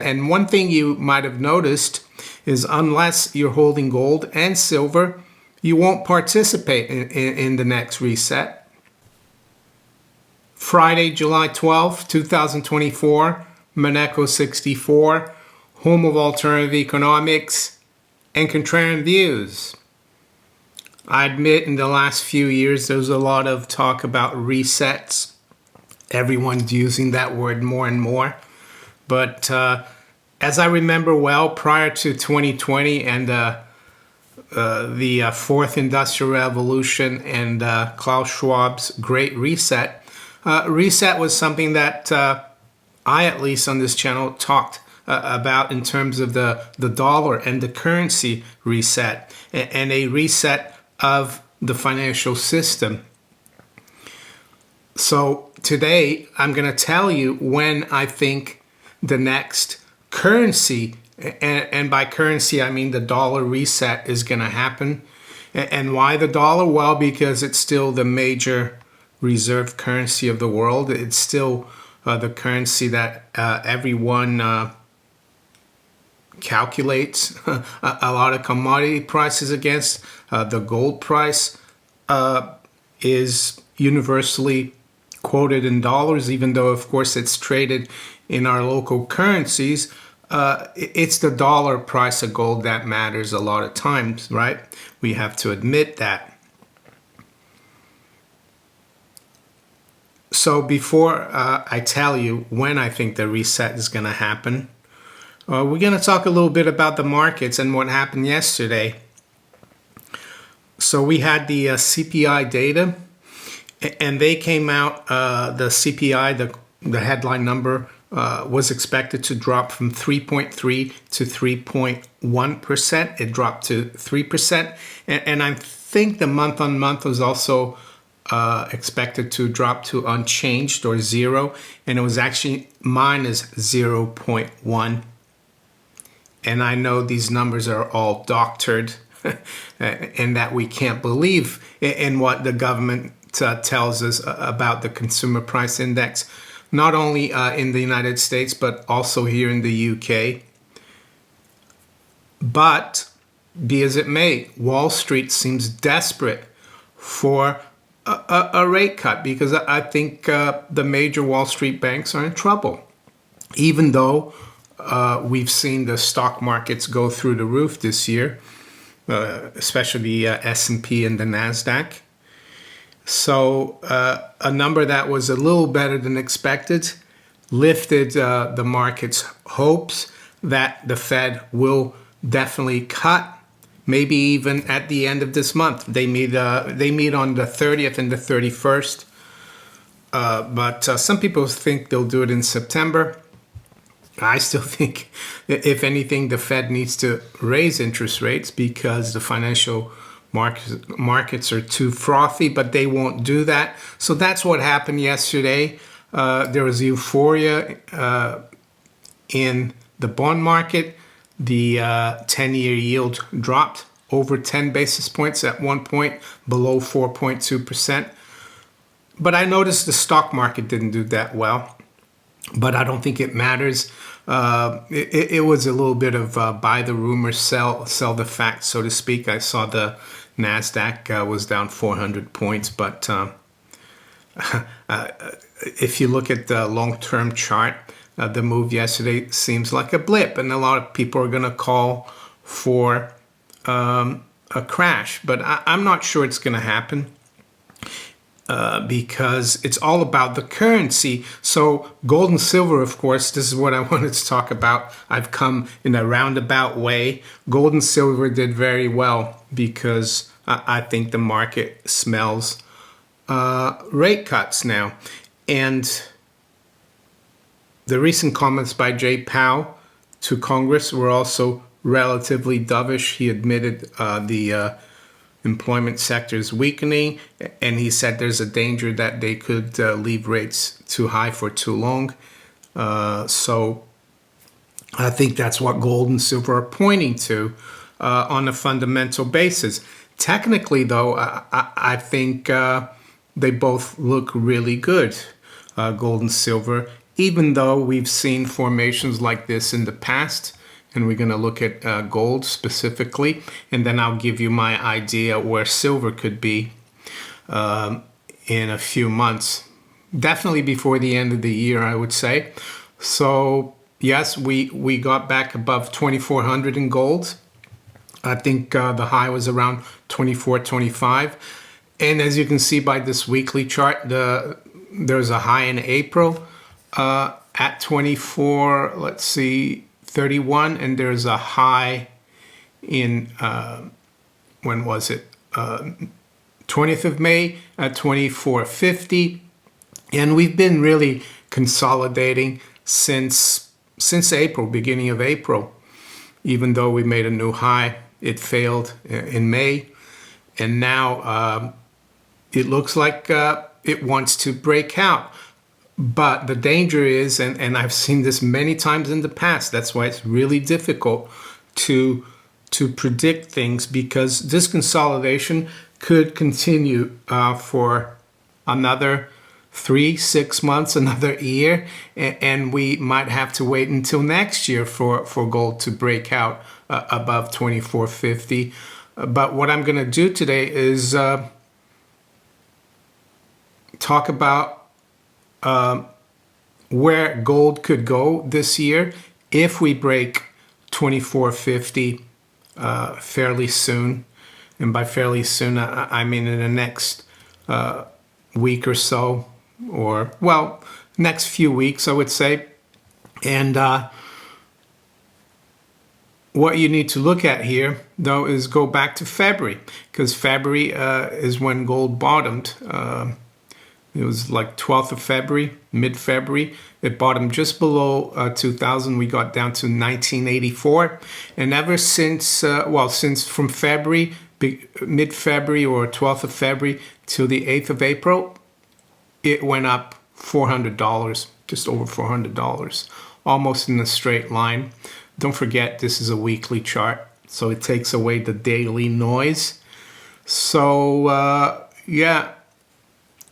And one thing you might have noticed is unless you're holding gold and silver, you won't participate in the next reset. Friday, July 12th, 2024, Monaco 64, home of alternative economics and contrarian views. I admit in the last few years there's a lot of talk about resets. Everyone's using that word more and more. But as I remember well, prior to 2020 and the fourth industrial revolution and Klaus Schwab's Great Reset, reset was something that I, at least on this channel, talked about in terms of the dollar and the currency reset and a reset of the financial system. So today I'm going to tell you when I think the next currency, and by currency I mean the dollar reset, is going to happen. And why the dollar? Well, because it's still the major reserve currency of the world. It's still the currency that everyone calculates a lot of commodity prices against. The gold price is universally quoted in dollars, even though of course it's traded in our local currencies. It's the dollar price of gold that matters a lot of times, right? We have to admit that. So before I tell you when I think the reset is going to happen, we're going to talk a little bit about the markets and what happened yesterday. So we had the CPI data, and they came out, the CPI, the headline number, was expected to drop from 3.3 to 3.1%. It dropped to 3%. And I think the month on month was also expected to drop to unchanged or zero. And it was actually minus 0.1. And I know these numbers are all doctored and that we can't believe in what the government tells us about the consumer price index, not only in the United States, but also here in the UK. But be as it may, Wall Street seems desperate for a rate cut, because I think the major Wall Street banks are in trouble, even though we've seen the stock markets go through the roof this year, especially the S&P and the NASDAQ. So a number that was a little better than expected lifted the market's hopes that the Fed will definitely cut, maybe even at the end of this month. They meet on the 30th and the 31st. But some people think they'll do it in September. I still think, if anything, the Fed needs to raise interest rates because the financial markets are too frothy, but they won't do that. So that's what happened yesterday. There was euphoria in the bond market. The 10-year yield dropped over 10 basis points at one point, below 4.2%. But I noticed the stock market didn't do that well. But I don't think it matters. It was a little bit of buy the rumor, sell the facts, so to speak. I saw the NASDAQ was down 400 points. But if you look at the long-term chart, the move yesterday seems like a blip. And a lot of people are going to call for a crash. But I'm not sure it's going to happen. Because it's all about the currency. So gold and silver, of course, this is what I wanted to talk about. I've come in a roundabout way. Gold and silver did very well because I think the market smells rate cuts now. And the recent comments by Jay Powell to Congress were also relatively dovish. He admitted the employment sector is weakening, and he said there's a danger that they could leave rates too high for too long. So I think that's what gold and silver are pointing to on a fundamental basis. Technically, though, I think they both look really good, gold and silver, even though we've seen formations like this in the past. And we're going to look at gold specifically, and then I'll give you my idea where silver could be in a few months. Definitely before the end of the year, I would say. So yes, we got back above 2,400 in gold. I think the high was around 24.25. And as you can see by this weekly chart, there's a high in April at 24, let's see, 31, and there's a high in, when was it? 20th of May at 24.50. And we've been really consolidating since April, beginning of April. Even though we made a new high, it failed in May. And now it looks like it wants to break out. But the danger is, and I've seen this many times in the past, that's why it's really difficult to predict things, because this consolidation could continue for another 3-6 months, another year, and we might have to wait until next year for gold to break out above 24.50. But what I'm going to do today is talk about where gold could go this year if we break 24.50 fairly soon. And by fairly soon, I mean in the next week or so, or, well, next few weeks, I would say. And what you need to look at here, though, is go back to February, because February is when gold bottomed. It was like 12th of February, mid-February. It bottomed just below 2000. We got down to 1984. And ever since, since from February, mid-February or 12th of February till the 8th of April, it went up $400, just over $400, almost in a straight line. Don't forget, this is a weekly chart, so it takes away the daily noise. So, yeah.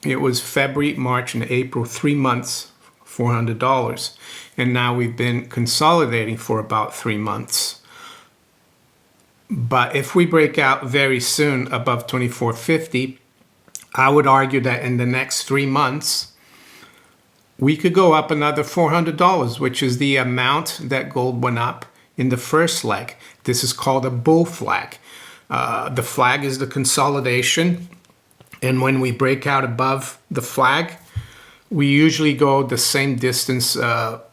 It was February, March, and April, 3 months, $400. And now we've been consolidating for about 3 months. But if we break out very soon above 24.50, I would argue that in the next 3 months, we could go up another $400, which is the amount that gold went up in the first leg. This is called a bull flag. The flag is the consolidation. And when we break out above the flag, we usually go the same distance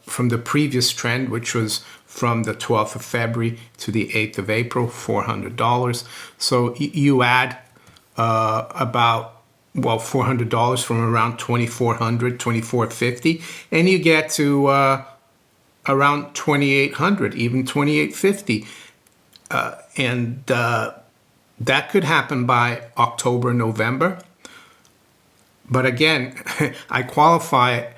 from the previous trend, which was from the 12th of February to the 8th of April, $400. So you add about, well, $400 from around 2,400, 2,450, and you get to around 2,800, even 2,850. And that could happen by October, November. But again, I qualify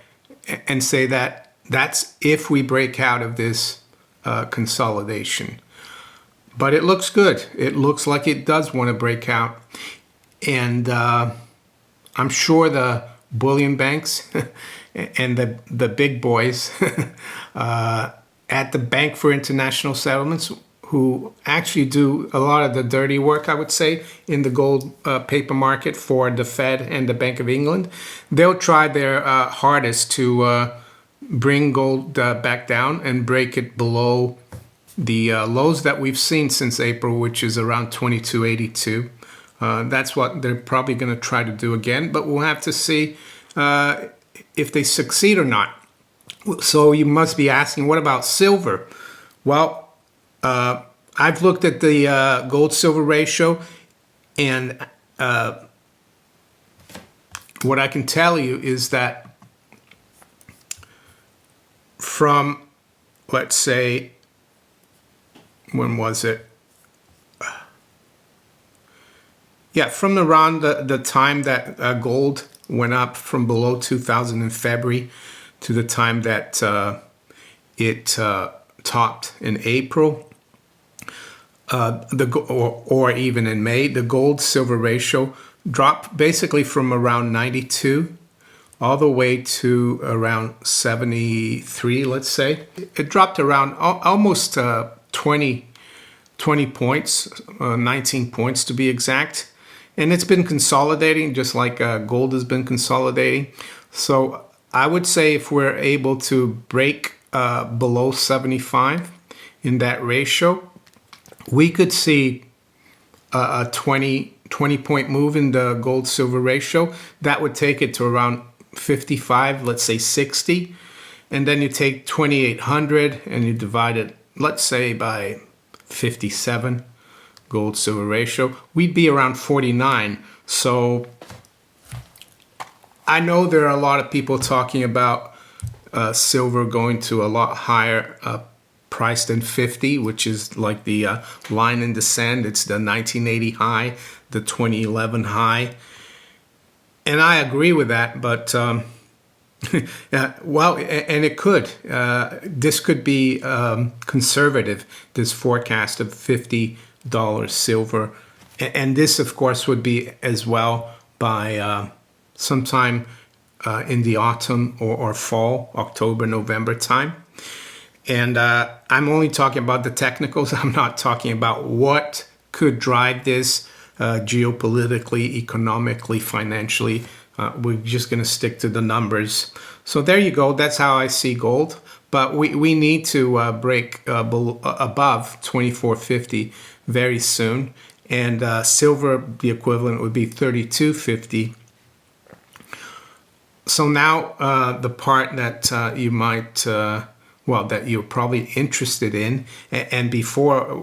and say that that's if we break out of this consolidation. But it looks good. It looks like it does want to break out. And I'm sure the bullion banks and the big boys at the Bank for International Settlements, who actually do a lot of the dirty work, I would say, in the gold paper market for the Fed and the Bank of England. They'll try their hardest to bring gold back down and break it below the lows that we've seen since April, which is around 22.82. That's what they're probably going to try to do again, but we'll have to see if they succeed or not. So you must be asking, what about silver? Well, I've looked at the gold-silver ratio, and what I can tell you is that from, let's say, when was it? Yeah, from around the time that gold went up from below 2000 in February to the time that it topped in April, or even in May, the gold-silver ratio dropped basically from around 92 all the way to around 73, let's say. It dropped around almost 20 points, 19 points to be exact. And it's been consolidating just like gold has been consolidating. So I would say if we're able to break below 75 in that ratio, we could see a 20 point move in the gold silver ratio. That would take it to around 55, let's say 60. And then you take 2,800 and you divide it, let's say, by 57 gold silver ratio, we'd be around 49. So I know there are a lot of people talking about silver going to a lot higher price than 50, which is like the line in the sand. It's the 1980 high, the 2011 high. And I agree with that, but well, and it could. This could be conservative, this forecast of $50 silver. And this, of course, would be as well by sometime in the autumn or fall, October, November time. And I'm only talking about the technicals. I'm not talking about what could drive this geopolitically, economically, financially. We're just going to stick to the numbers. So there you go. That's how I see gold. But we need to break above 2450 very soon. And silver, the equivalent would be 3250. So now the part that you might, that you're probably interested in, and before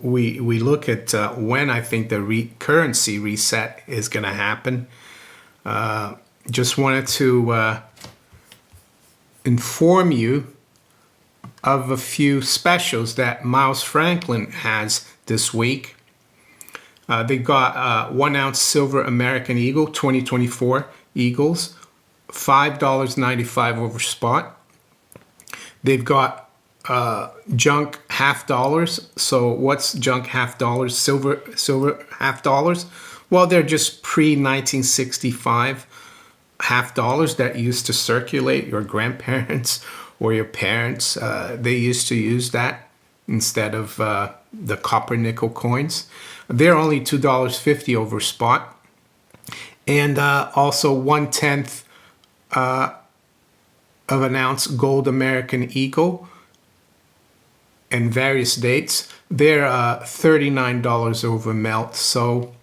we look at when I think the currency reset is going to happen, just wanted to inform you of a few specials that Miles Franklin has this week. They got 1 ounce silver American Eagle 2024 Eagles, $5.95 over spot. They've got junk half dollars. So what's junk half dollars? Silver half dollars. Well, they're just pre-1965 half dollars that used to circulate. Your grandparents or your parents, they used to use that instead of the copper nickel coins. They're only $2.50 over spot. And also 1/10 of an ounce gold American Eagle and various dates. They're $39 over melt. So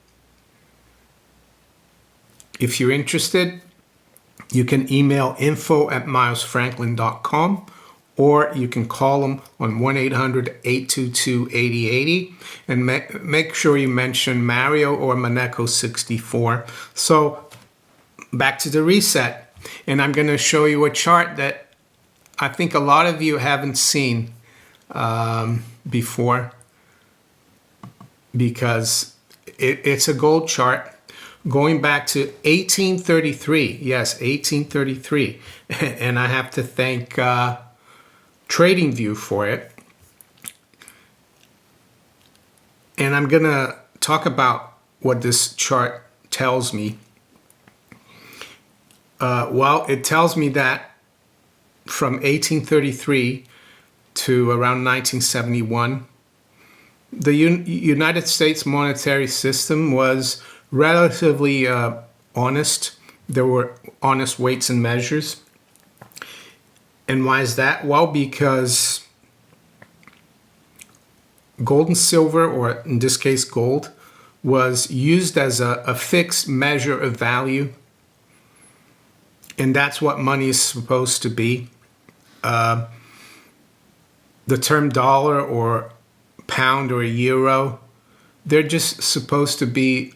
if you're interested, you can email info@milesfranklin.com, or you can call them on 1-800-822-8080 and make sure you mention Mario or Maneco64. So back to the reset. And I'm going to show you a chart that I think a lot of you haven't seen before, because it's a gold chart going back to 1833. Yes, 1833. And I have to thank TradingView for it. And I'm going to talk about what this chart tells me. Well, it tells me that from 1833 to around 1971, the United States monetary system was relatively honest. There were honest weights and measures. And why is that? Well, because gold and silver, or in this case gold, was used as a fixed measure of value. And that's what money is supposed to be. The term dollar or pound or euro, they're just supposed to be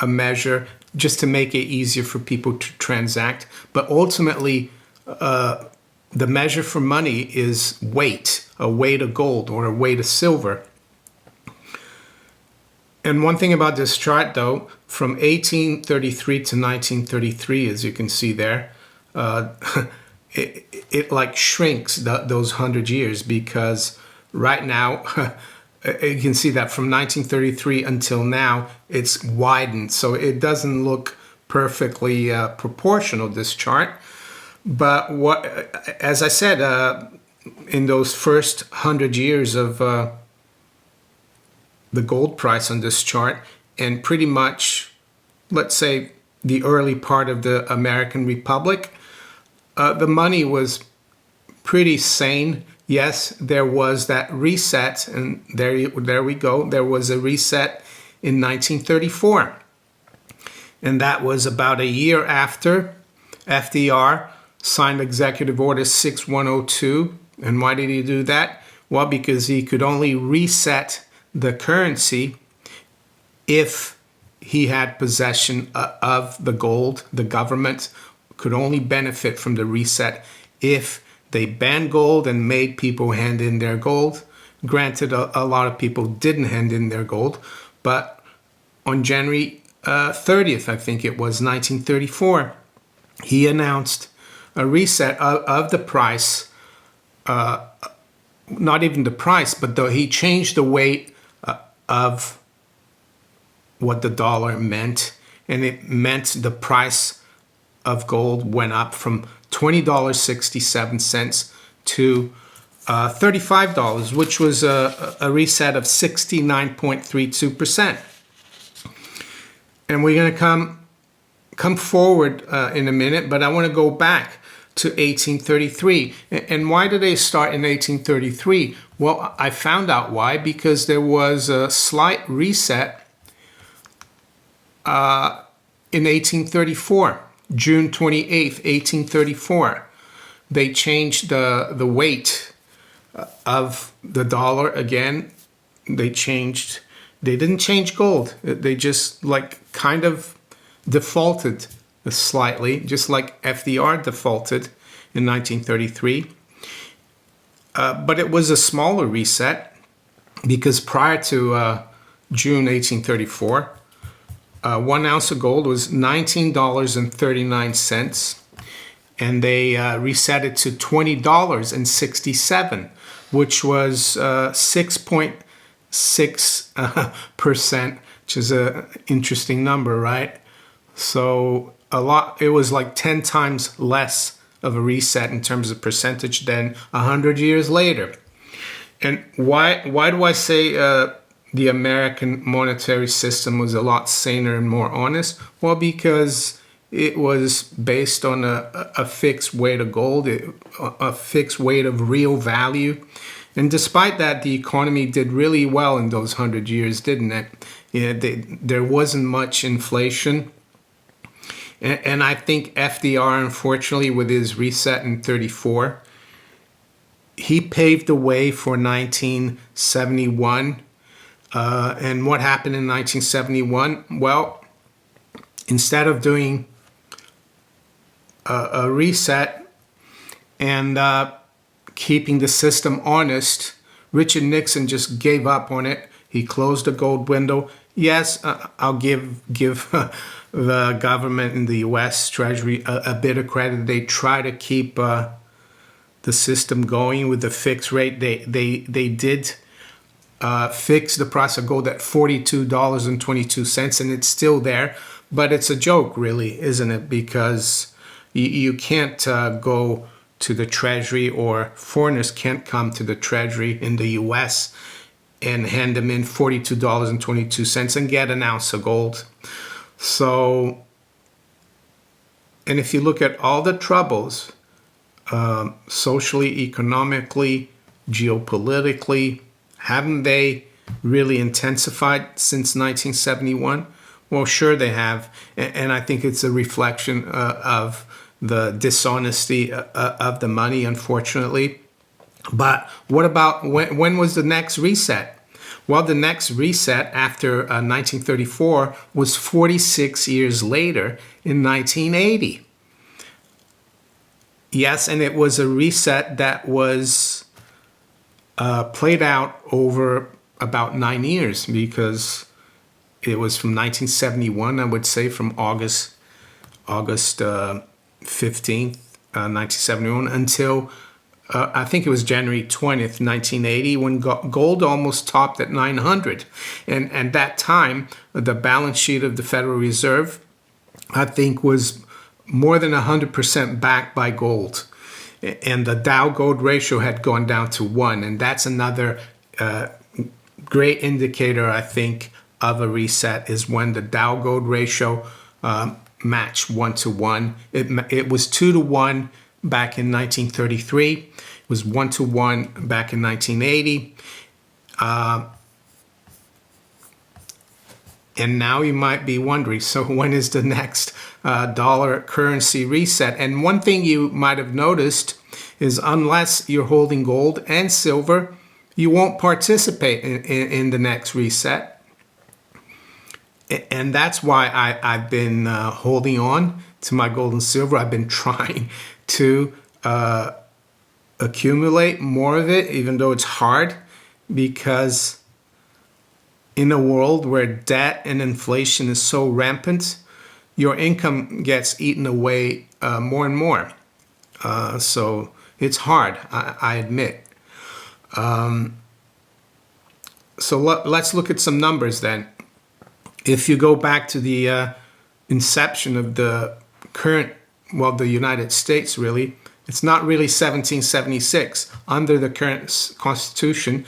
a measure just to make it easier for people to transact. But ultimately, the measure for money is weight, a weight of gold or a weight of silver. And one thing about this chart, though, from 1833 to 1933, as you can see there, it like shrinks those 100 years, because right now you can see that from 1933 until now it's widened, so it doesn't look perfectly proportional, this chart. But as I said, in those first 100 years of the gold price on this chart, and pretty much, let's say, the early part of the American Republic, the money was pretty sane. Yes, there was that reset, and there we go. There was a reset in 1934. And that was about a year after FDR signed Executive Order 6102. And why did he do that? Well, because he could only reset the currency if he had possession of the gold. The government could only benefit from the reset if they banned gold and made people hand in their gold. Granted, a lot of people didn't hand in their gold, but on January 30th, I think it was, 1934, he announced a reset of the price, not even the price, but he changed the weight of what the dollar meant, and it meant the price of gold went up from $20.67 to $35, which was a reset of 69.32%. And we're going to come forward in a minute, but I want to go back to 1833. And why did they start in 1833? Well, I found out why, because there was a slight reset in 1834, June 28th, 1834. They changed the weight of the dollar again. They didn't change gold. They just kind of defaulted slightly, just like FDR defaulted in 1933. But it was a smaller reset because prior to June 1834, 1 ounce of gold was $19.39, and they reset it to $20.67, which was 6.6%, which is an interesting number, right? So it was like 10 times less of a reset in terms of percentage than 100 years later. And why do I say the American monetary system was a lot saner and more honest? Well, because it was based on a fixed weight of gold, a fixed weight of real value. And despite that, the economy did really well in those 100 years, didn't it? There wasn't much inflation. And I think FDR, unfortunately, with his reset in 34, he paved the way for 1971. And what happened in 1971? Well, instead of doing a reset and keeping the system honest, Richard Nixon just gave up on it. He closed the gold window. Yes, I'll give the government in the U.S. Treasury a bit of credit. They try to keep the system going with the fixed rate. They did fix the price of gold at $42.22, and it's still there. But it's a joke, really, isn't it? Because you can't go to the Treasury, or foreigners can't come to the Treasury in the U.S. and hand them in $42.22 and get an ounce of gold. So, and if you look at all the troubles, socially, economically, geopolitically, haven't they really intensified since 1971? Well, sure they have. And I think it's a reflection of the dishonesty of the money, unfortunately. But what about when was the next reset? Well, the next reset after 1934 was 46 years later in 1980. Yes, and it was a reset that was played out over about 9 years, because it was from 1971, I would say, from August 15th, 1971, until I think it was January 20th, 1980, when gold almost topped at 900. And at that time, the balance sheet of the Federal Reserve I think was more than 100% backed by gold. And the Dow gold ratio had gone down to 1. And that's another great indicator, I think, of a reset is when the Dow gold ratio matched 1 to 1. It was 2 to 1 back in 1933. It was 1 to 1 back in 1980. And now you might be wondering, so when is the next dollar currency reset? And one thing you might have noticed is unless you're holding gold and silver, you won't participate in the next reset. And that's why I've been holding on to my gold and silver. I've been trying to accumulate more of it, even though it's hard, because in a world where debt and inflation is so rampant, your income gets eaten away more and more. So it's hard, I admit. So let's look at some numbers then. If you go back to the inception of the current, well, the United States really, it's not really 1776. Under the current Constitution,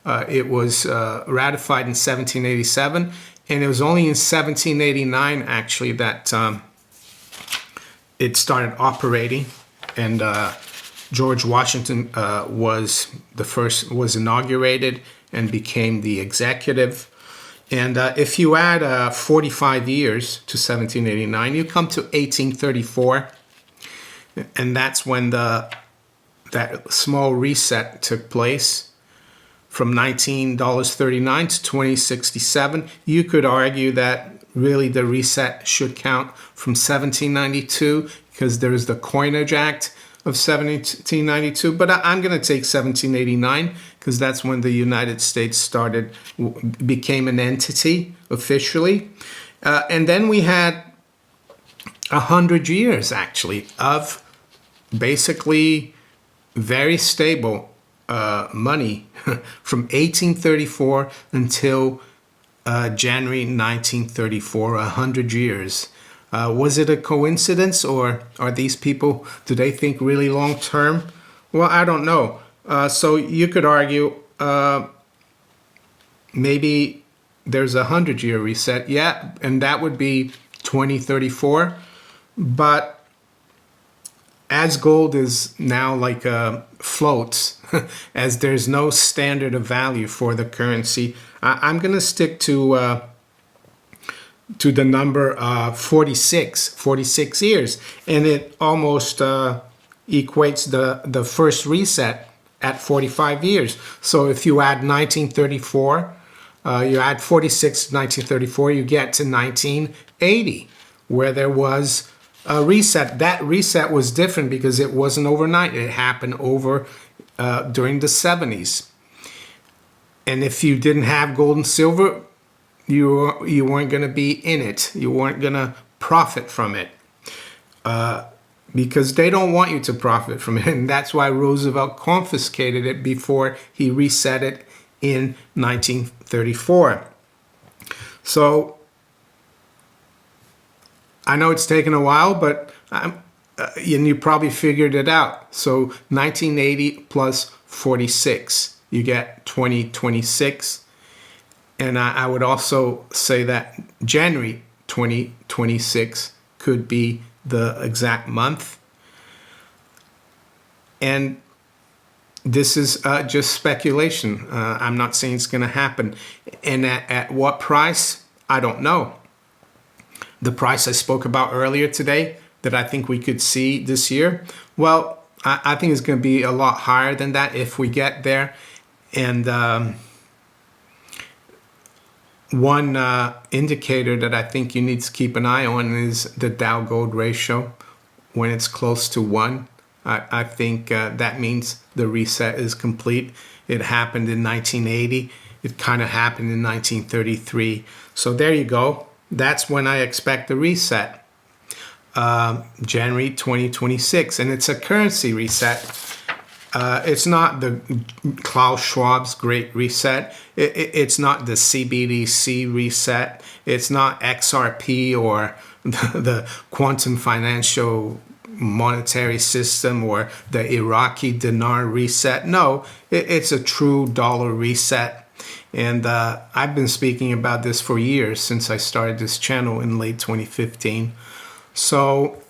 it was ratified in 1787, and it was only in 1789 actually that it started operating, and George Washington was inaugurated and became the executive. And if you add 45 years to 1789, you come to 1834, and that's when that small reset took place. From $19.39 to 2067, you could argue that really the reset should count from 1792 because there is the Coinage Act of 1792. But I'm going to take 1789 because that's when the United States became an entity officially. And then we had 100 years actually of basically very stable money from 1834 until January 1934, 100 years. Was it a coincidence, or are these people, do they think really long term? Well, I don't know. So you could argue maybe there's a 100-year reset. Yeah, and that would be 2034. But as gold is now like floats, as there's no standard of value for the currency, I'm going to stick to the number 46 years. And it almost equates the first reset at 45 years. So if you add 1934, you add 46 to 1934, you get to 1980, where there was a reset. That reset was different because it wasn't overnight. It happened during the 70s. And if you didn't have gold and silver, you weren't going to be in it. You weren't going to profit from it because they don't want you to profit from it. And that's why Roosevelt confiscated it before he reset it in 1934. So I know it's taken a while, but and you probably figured it out. So 1980 plus 46, you get 2026. And I would also say that January 2026 could be the exact month. And this is just speculation. I'm not saying it's going to happen. And at what price? I don't know. The price I spoke about earlier today that I think we could see this year, well, I think it's going to be a lot higher than that if we get there. And one indicator that I think you need to keep an eye on is the Dow gold ratio. When it's close to 1, I think that means the reset is complete. It happened in 1980. It kind of happened in 1933. So there you go. That's when I expect the reset, January 2026. And it's a currency reset. It's not the Klaus Schwab's Great Reset. It's not the CBDC reset. It's not XRP or the quantum financial monetary system or the Iraqi dinar reset. No, it's a true dollar reset. And I've been speaking about this for years, since I started this channel in late 2015. So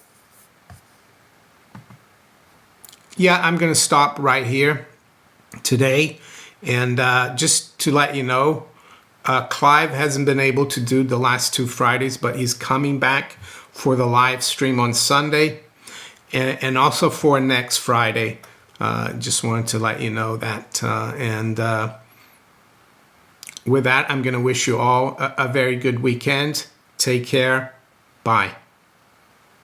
yeah, I'm going to stop right here today. And just to let you know, Clive hasn't been able to do the last 2 Fridays, but he's coming back for the live stream on Sunday and also for next Friday. Just wanted to let you know that. With that, I'm going to wish you all a very good weekend. Take care. Bye.